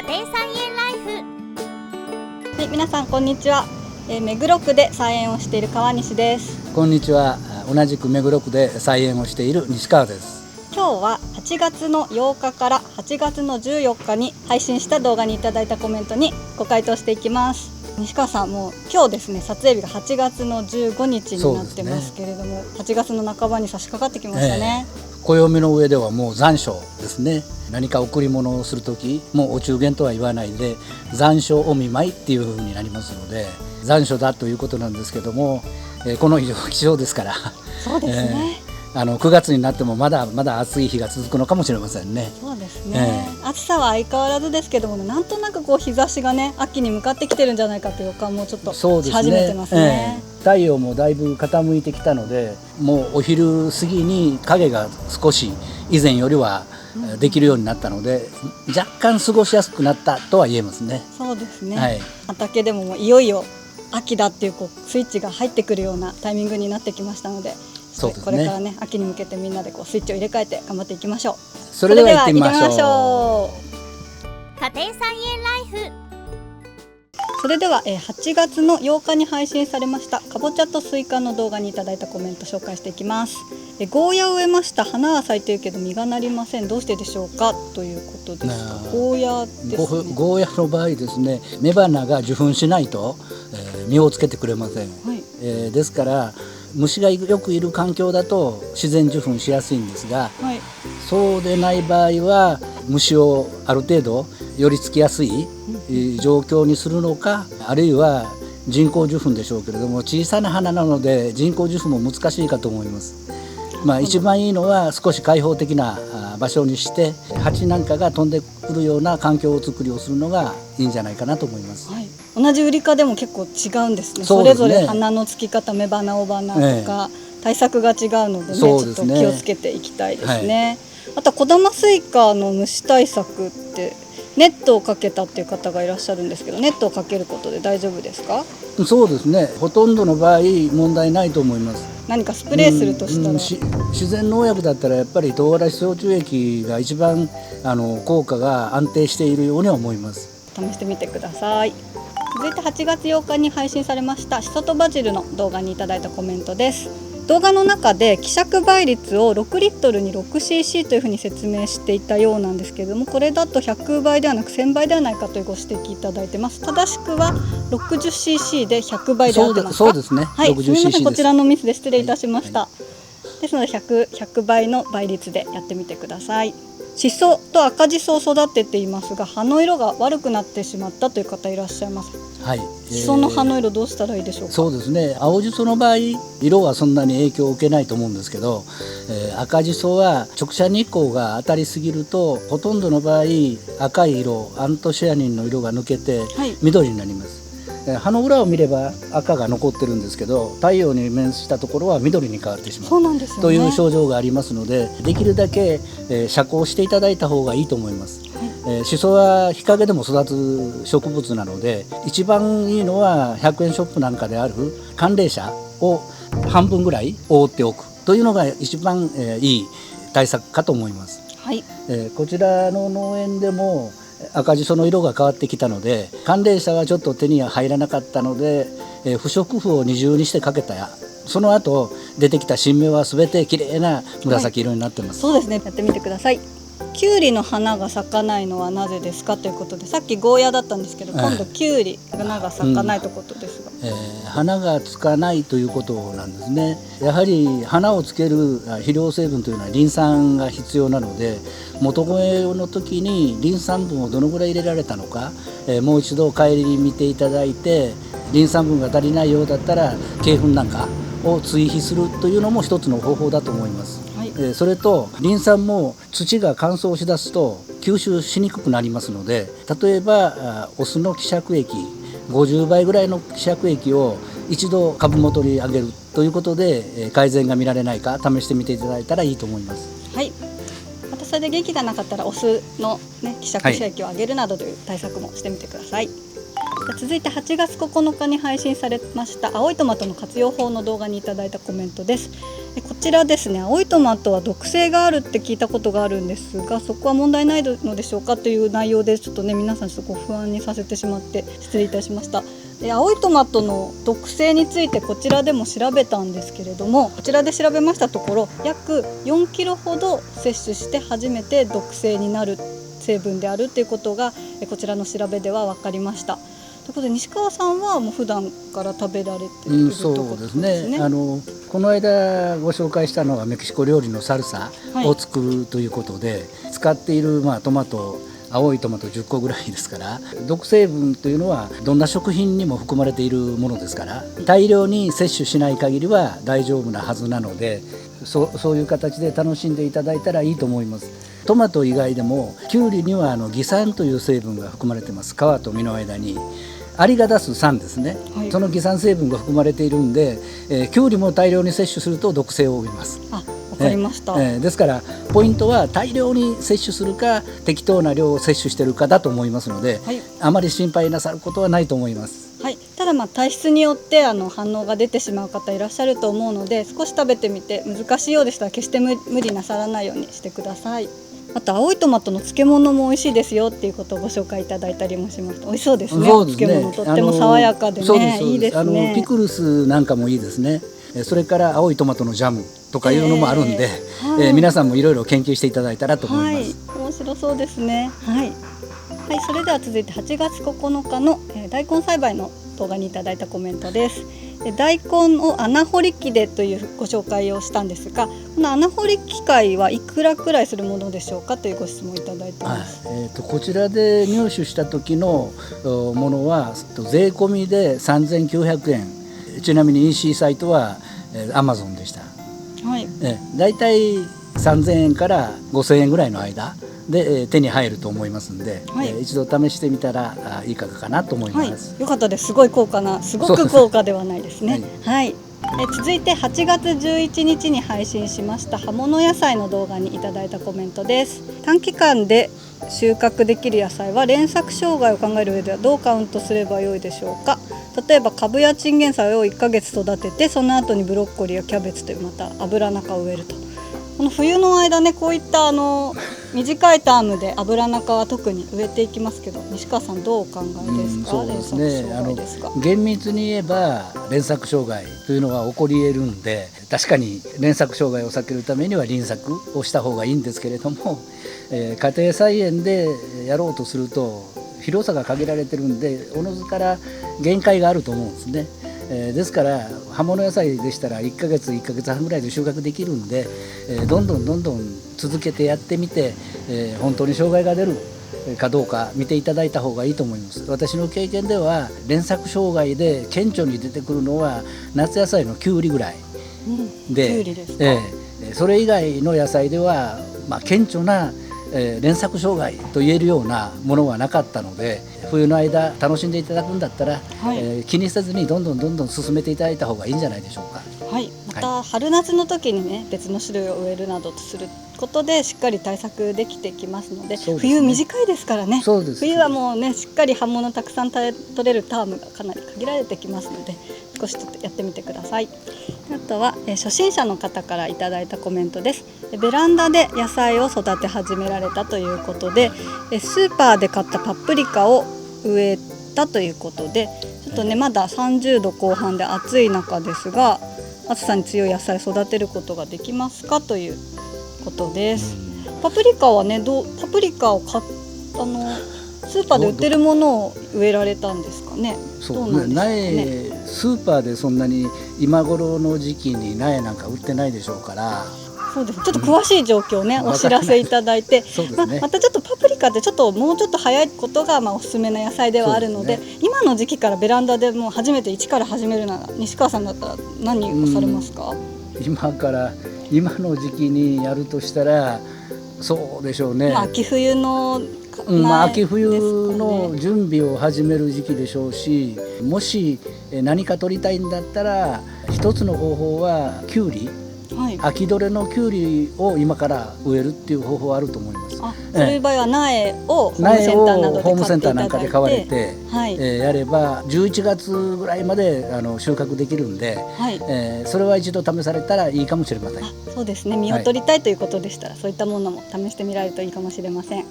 庭菜園ライフ。はい、皆さんこんにちは。目黒区で菜園をしている川西です。こんにちは。同じく目黒区で菜園をしている西川です。今日は8月の8日から8月の14日に配信した動画にいただいたコメントにご回答していきます。西川さん、もう今日ですね、撮影日が8月の15日になってますけれども、8月の半ばに差し掛かってきましたね。暦の上ではもう残暑ですね。何か贈り物をするとき、もうお中元とは言わないで残暑お見舞いっていう風になりますので、残暑だということなんですけども、この異常気象ですから、そうですね、9月になってもまだまだ暑い日が続くのかもしれませんね。そうですね、暑さは相変わらずですけども、なんとなくこう日差しがね、秋に向かってきてるんじゃないかという予感もちょっとし始めてますね。太陽もだいぶ傾いてきたので、もうお昼過ぎに影が少し以前よりはできるようになったので、若干過ごしやすくなったとは言えますね。そうですね、畑でももういよいよ秋だっていうスイッチが入ってくるようなタイミングになってきましたので、そうですね、これからね、秋に向けてみんなでスイッチを入れ替えて頑張っていきましょう。それでは行ってみましょう。家庭菜園ライフ。それでは8月の8日に配信されましたかぼちゃとスイカの動画にいただいたコメント紹介していきます。ゴーヤを植えました。花は咲いているけど実がなりません。どうしてでしょうか、ということですが、ゴーヤですね。ゴーヤの場合ですね、雌花が受粉しないと、実をつけてくれません。ですから虫がよくいる環境だと自然受粉しやすいんですが、そうでない場合は虫をある程度寄り付きやすい状況にするのか、あるいは人工受粉でしょうけれども、小さな花なので人工受粉も難しいかと思います。一番いいのは少し開放的な場所にして、蜂なんかが飛んでくるような環境作りをするのがいいんじゃないかなと思います。同じウリ科でも結構違うんですね。それぞれ花のつき方、雌花雄花とか、対策が違うのでね、ちょっと気をつけていきたいですね。あと小玉スイカの虫対策ってネットをかけたっていう方がいらっしゃるんですけど、ネットをかけることで大丈夫ですか？そうですね、ほとんどの場合問題ないと思います。何かスプレーするとしたら、自然農薬だったらやっぱり唐辛子焼酎液が一番効果が安定しているように思います。試してみてください。続いて8月8日に配信されましたシソとバジルの動画にいただいたコメントです。動画の中で希釈倍率を6リットルに 6cc というふうに説明していたようなんですけれども、これだと100倍ではなく1000倍ではないかというご指摘いただいてます。正しくは 60cc で100倍で合ってますか？そうですね、はい、すみません、こちらのミスで失礼いたしました。ですので 100倍の倍率でやってみてください。シソと赤ジソを育てていますが、葉の色が悪くなってしまったという方いらっしゃいます。シソの葉の色どうしたらいいでしょうか？そうですね、青ジソの場合色はそんなに影響を受けないと思うんですけど、赤ジソは直射日光が当たりすぎると、ほとんどの場合赤い色、アントシアニンの色が抜けて緑になります。葉の裏を見れば赤が残ってるんですけど、太陽に面したところは緑に変わってしまう、そうなんですよね、という症状がありますので、できるだけ遮光していただいた方がいいと思います。シソは日陰でも育つ植物なので、一番いいのは100円ショップなんかである寒冷紗を半分ぐらい覆っておくというのが一番いい対策かと思います。こちらの農園でも赤ジソの色が変わってきたので、寒冷紗はちょっと手には入らなかったので、不織布を二重にしてかけたその後出てきた新芽は全て綺麗な紫色になってます。そうですね、やってみてください。キュウリの花が咲かないのはなぜですかということで、さっきゴーヤだったんですけど、今度キュウリ花が咲かないということですが、花がつかないということなんですね。やはり花をつける肥料成分というのはリン酸が必要なので、元肥の時にリン酸分をどのぐらい入れられたのか、もう一度帰りに見ていただいて、リン酸分が足りないようだったら鶏粉なんかを追肥するというのも一つの方法だと思います。それとリン酸も土が乾燥しだすと吸収しにくくなりますので、例えばお酢の希釈液50倍ぐらいの希釈液を一度株元にあげるということで改善が見られないか試してみていただいたらいいと思います。またそれで元気がなかったらお酢の、希釈液をあげるなどという対策もしてみてください。続いて8月9日に配信されました青いトマトの活用法の動画にいただいたコメントです。こちらですね、青いトマトは毒性があるって聞いたことがあるんですが、そこは問題ないのでしょうかという内容で、ちょっとね皆さんちょっとご不安にさせてしまって失礼いたしました。青いトマトの毒性についてこちらでも調べたんですけれども、こちらで調べましたところ、約4キロほど摂取して初めて毒性になる成分であるということがこちらの調べでは分かりました。ということで西川さんはもう普段から食べられているということですね。この間ご紹介したのはメキシコ料理のサルサを作るということで、使っているトマト、青いトマト10個ぐらいですから、毒成分というのはどんな食品にも含まれているものですから、大量に摂取しない限りは大丈夫なはずなので、そういう形で楽しんでいただいたらいいと思います。トマト以外でもキュウリにはギ酸という成分が含まれています。皮と実の間にアリが出す酸ですね、はい、その偽酸成分が含まれているんで、キュウリも大量に摂取すると毒性を帯びます。わかりました。ですからポイントは大量に摂取するか適当な量を摂取しているかだと思いますので、はい、あまり心配なさることはないと思います。はい、ただ体質によって反応が出てしまう方いらっしゃると思うので、少し食べてみて難しいようでしたら決して無理なさらないようにしてください。あと青いトマトの漬物も美味しいですよっていうことをご紹介いただいたりもしました。美味しそうですね。そうですね、漬物とっても爽やかでね、いいですね。ピクルスなんかもいいですね。それから青いトマトのジャムとかいうのもあるんで、皆さんもいろいろ研究していただいたらと思います。面白そうですね。はい、それでは続いて8月9日の大根栽培の動画にいただいたコメントです。大根を穴掘り機でというご紹介をしたんですが、この穴掘り機械はいくらくらいするものでしょうかというご質問いただいています。こちらで入手した時のものは税込みで3900円、ちなみに EC サイトはAmazon でした。はい、だいたい3000円から5000円ぐらいの間で手に入ると思いますので、はい、一度試してみたらいかがかなと思います。はい、よかったです。すごく高価ではないですね。はい、続いて8月11日に配信しました葉物野菜の動画にいただいたコメントです。短期間で収穫できる野菜は連作障害を考える上ではどうカウントすればよいでしょうか。例えばカブやチンゲン菜を1ヶ月育てて、その後にブロッコリーやキャベツというまたアブラナ科を植えると。この冬の間ね、こういった短いタームでアブラナ科は特に植えていきますけど、西川さんどうお考えですか。そうですね、厳密に言えば連作障害というのは起こり得るんで、確かに連作障害を避けるためには輪作をした方がいいんですけれども、家庭菜園でやろうとすると広さが限られてるんで、おのずから限界があると思うんですね。ですから葉物野菜でしたら1ヶ月半ぐらいで収穫できるんで、どんどん続けてやってみて、本当に障害が出るかどうか見ていただいた方がいいと思います。私の経験では連作障害で顕著に出てくるのは夏野菜のキュウリぐらいで、キュウリですか。それ以外の野菜では、顕著な連作障害と言えるようなものはなかったので、冬の間楽しんでいただくんだったら、気にせずにどんどん進めていただいた方がいいんじゃないでしょうか。はい、また春夏の時にね、別の種類を植えるなどとすることでしっかり対策できてきますので、冬短いですからね。冬はもうね、しっかり葉物たくさん取れるタームがかなり限られてきますので、少しちょっとやってみてください。あとは初心者の方からいただいたコメントです。ベランダで野菜を育て始められたということで、スーパーで買ったパプリカを植えたということで、ちょっとねまだ30度後半で暑い中ですが、暑さに強い野菜育てることができますかということです。パプリカはね、パプリカをスーパーで売ってるものを植えられたんですかね。そうね、スーパーでそんなに今頃の時期に苗なんか売ってないでしょうから。そうです。ちょっと詳しい状況をね、お知らせいただいて、またちょっとパプリカってもうちょっと早いことがおすすめの野菜ではあるので、今の時期からベランダでもう初めて一から始めるなら、西川さんだったら何をされますか。今の時期にやるとしたらそうでしょうね。秋冬の秋冬の準備を始める時期でしょうし、もし何か取りたいんだったら一つの方法はキュウリはい、秋どれのきゅうりを今から植えるっていう方法はあると思います。そういう場合は苗をホーム苗をセンターなどでホームセンター買っていただいてなんかで買われて、はいやれば11月ぐらいまで収穫できるんで、はい、それは一度試されたらいいかもしれません。そうですね、実を取りたいということでしたら、そういったものも試してみられるといいかもしれません。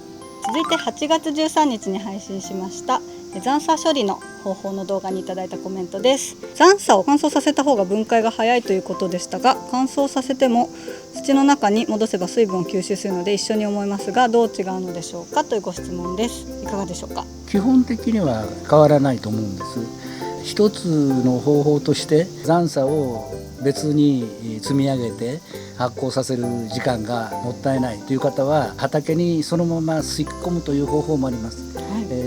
続いて8月13日に配信しました残砂処理の方法の動画にいただいたコメントです。残砂を乾燥させた方が分解が早いということでしたが、乾燥させても土の中に戻せば水分を吸収するので一緒に思いますが、どう違うのでしょうかというご質問です。いかがでしょうか。基本的には変わらないと思うんです。一つの方法として残砂を別に積み上げて発酵させる時間がもったいないという方は、畑にそのまま吸い込むという方法もあります。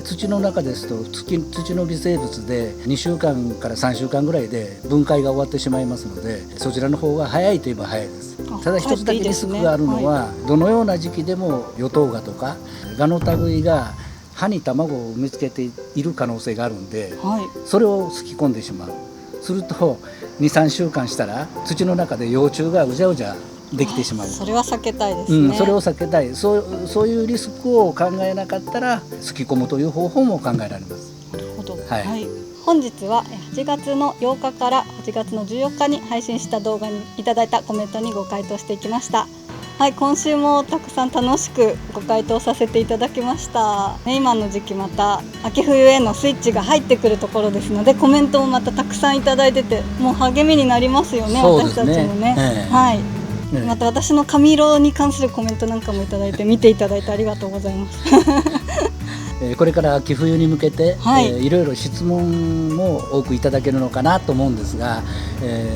土の中ですと土の微生物で2週間から3週間ぐらいで分解が終わってしまいますので、そちらの方が早いといえば早いです。ただ一つだけリスクがあるのは、どのような時期でも与糖ガとかガの類が葉に卵を産みつけている可能性があるんで、それをすき込んでしまう。すると 2,3 週間したら土の中で幼虫がうじゃうじゃできてしまう。それは避けたいですね。それを避けたい。そういうリスクを考えなかったらすき込むという方法も考えられます。なるほど。本日は8月の8日から8月の14日に配信した動画にいただいたコメントにご回答していきました。今週もたくさん楽しくご回答させていただきました。今の時期また秋冬へのスイッチが入ってくるところですので、コメントもまたたくさんいただいてて、もう励みになりますよね、私たちもね。また私の髪色に関するコメントなんかもいただいて、見ていただいてありがとうございます。これから秋冬に向けて、いろいろ質問も多くいただけるのかなと思うんですが、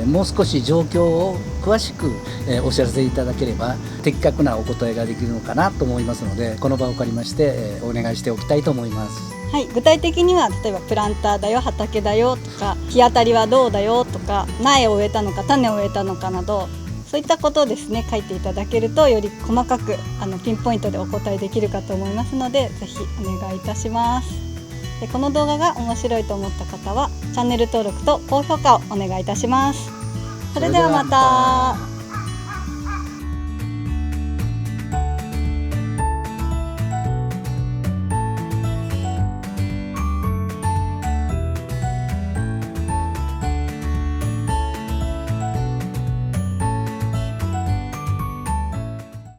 もう少し状況を詳しく、お知らせいただければ的確なお答えができるのかなと思いますので、この場を借りまして、お願いしておきたいと思います。具体的には例えばプランターだよ、畑だよとか、日当たりはどうだよとか、苗を植えたのか種を植えたのかなど、そういったことをですね書いていただけると、より細かくピンポイントでお答えできるかと思いますので、ぜひお願いいたします。でこの動画が面白いと思った方はチャンネル登録と高評価をお願いいたします。それではまた。